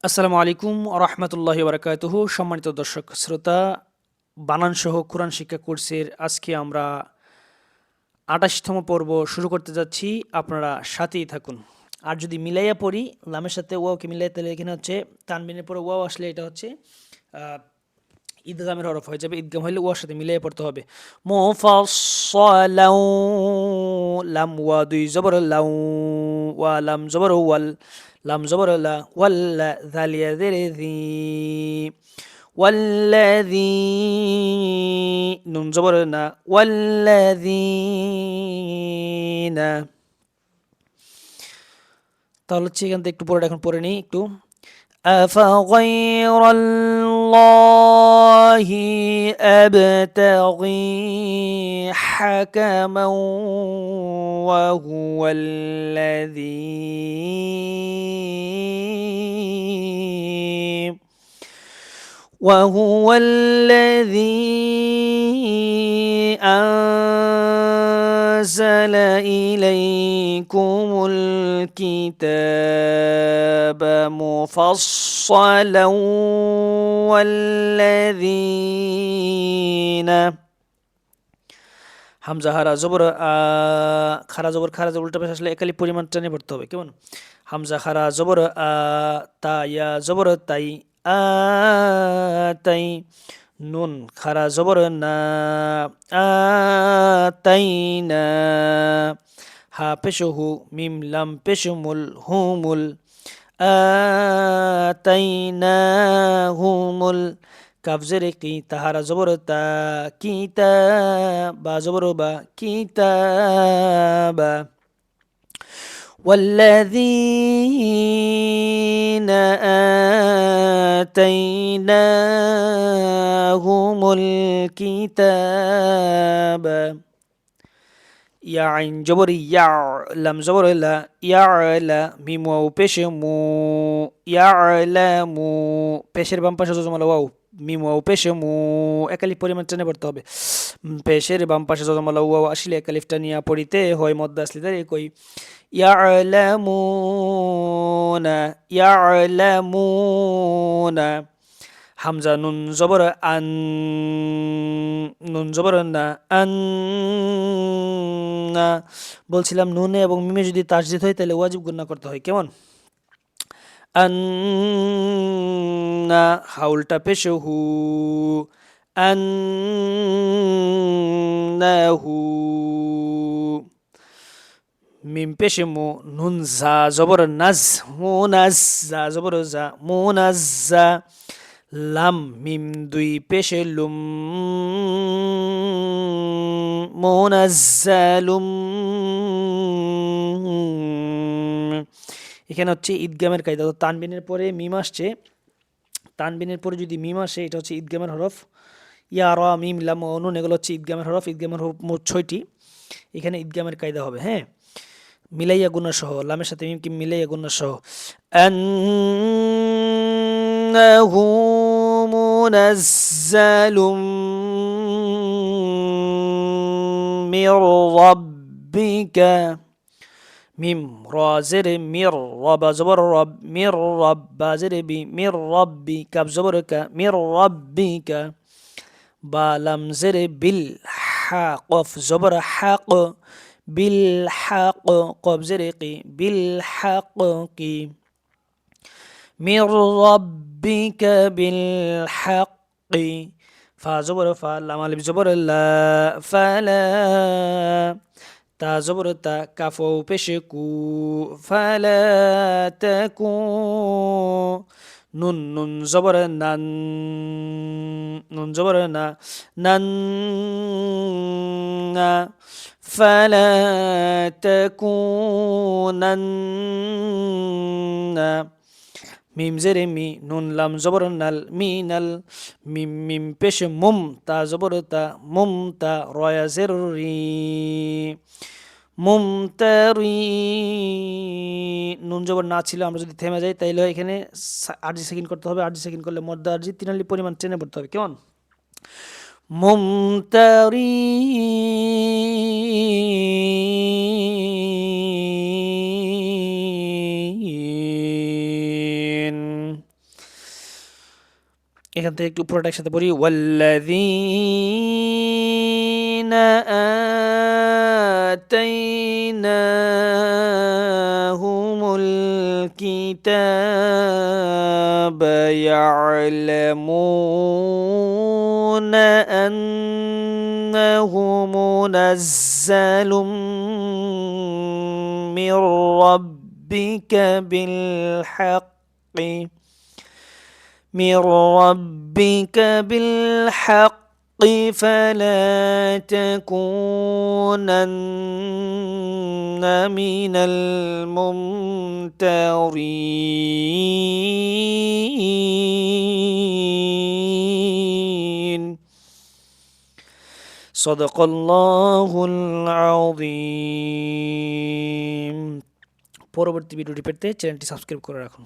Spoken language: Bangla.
আসসালামু আলাইকুম রহমতুল্লাহি বারাকাতুহু। সম্মানিত দর্শক শ্রোতা, বানান সহ কোরআন শিক্ষা কোর্সের আজকে আমরা ২৮তম পর্ব শুরু করতে যাচ্ছি। আপনারা সাথেই থাকুন। আর যদি মিলাইয়া পড়ি, লামের সাথে ওয়াওকে মিলাই, তাহলে এখানে হচ্ছে তানবিনের পরে ওয়াও আসলে এটা হচ্ছে আহ, ইদগামের হরফ হয়ে যাবে। ইদগাম হলে ওয়ার সাথে মিলাইয়া পড়তে হবে। মুফাসসালাউ, লাম ওয়া দুই জবর লাউ, ওয়া লাম জবর ওয়াল, লাম জবর লা, ওয়াল্লা যালিয়া জেরে জি, ওয়াল্লাযী, নুন জবর না, ওয়াল্লাযীনা। তাহলে হচ্ছে এখান থেকে একটু পরে এখন পড়ে নিই একটু। أفغير الله أبتغي حكما وهو الذي وهو الذي أنزل إليكم الكتاب مفصلا والذين হামজা হারা জবর খারা জবর খারা জবর উল্টা পাশে আসলে একালি পরিমাণ টেনে পড়তে হবে। কেমন? হামজা খারা জবর তা ইয়া জবর তাই, তাই, নুন খারা জবর না, তাই না, হা পেশ হু, মিম লাম পেশ মুল, হুমুল, তাই না, হুমুল, কাফ জেরে কি, তাহারা জবর তা, কিতা, বা জবর বা, কিতাবা, والذين آتيناهم الكتاب ইয়া আইন জবর ইয়া, লাম জবর লা, ইয়া লা, মিম ওয়াও পেশে মু, ইয়া লা মু, পেশের বাম পাশে যজমালা ওয়াও, মিম ওয়াও পেশে মু, একালিফ পরিমাণ টেনে পড়তে হবে। পেশের বাম পাশে যজমালা ওয়াও আসলে একালিফটা নিয়ে পড়িতে হয় মদ্দা আসলে তাই কই ইয়ালামুনা, ইয়ালামুনা। হামজা নুন জবর আন, নুন জবর না, আন না। বলছিলাম নুনে এবং মিমে যদি তাসদিদ হয় তাহলে ওয়াজিব গুন্না করতে হয়। কেমন? আন্না, হাউলটা পেশে হু, আন্নাহু, মিম পেশে মু, নুন জা জবর নাজ, মুনাজ, জা জবর জা, মুনাজ্জা, লাম মিম দুই পেশে লুম, মুনাজ্জালুম। এখানে হচ্ছে ঈদগামের কায়দা। তো তানবিনের পরে মিম আসছে, তানবিনের পরে যদি মিম আসে এটা হচ্ছে ঈদগামের হরফ। ইয়া র মিম লাম ও নুন এগুলো হচ্ছে ঈদগামের হরফ। ঈদগামের হরফ মোট 6টি। এখানে ঈদগামের কায়দা হবে। হ্যাঁ, মিলাইয়া গুণা সহ, লামের সাথে মিমকে মিলাইয়া গুণা সহ। আন্নাহু মুনাজ্জালুম মির রাব্বিকা, মিম র জেরে মির, রবা জবর রব, মির রব্বা জেরে বি, মির রব্বি, কাব জবর কা, মির রব্বিকা, বা লাম জেরে বিল, হা কফ জবর হাক, বিল হাক, কফ জেরে কি, বিল হাক কি, মির রব্বিকা বিল হাক, ফা জবর ফা, লাম আলিফ জবর লা, ফালা, তা জবর তা, কাফ ও পেশে কু, ফালা তাকু, নুন নুন জবর নান, নুন জবর না, নান না, ফালা তাকুনান্না, মিম জেরে মি, নুন লাম জবর নাল, মিনাল, মিম মিম পেশ মুম, তা জবর তা, মুম তা, রয়া জের রি, মুমতারি। নুন জবর না ছিল, আমরা যদি থেমে যাই তাইলে এখানে আরজি সেকেন্ড করতে হবে। আরজি সেকেন্ড করলে মদ্দা আরজি তিনালি পরিমাণ টেনে পড়তে হবে। কেমন? মুমতারি, এখান থেকে একটু পুরোটা একসাথে পড়ি। ওয়াল্লাযীনা আতাইনাহুমুল কিতাবা ইয়া'লামুনা আন্নাহু মুনাজ্জালুম মির রাব্বিকা বিল হাক্কি من ربك بالحق فلا تكونن من الممترين صدق الله العظيم। পরবর্তী ভিডিওটি পেতে চ্যানেলটি সাবস্ক্রাইব করে রাখুন।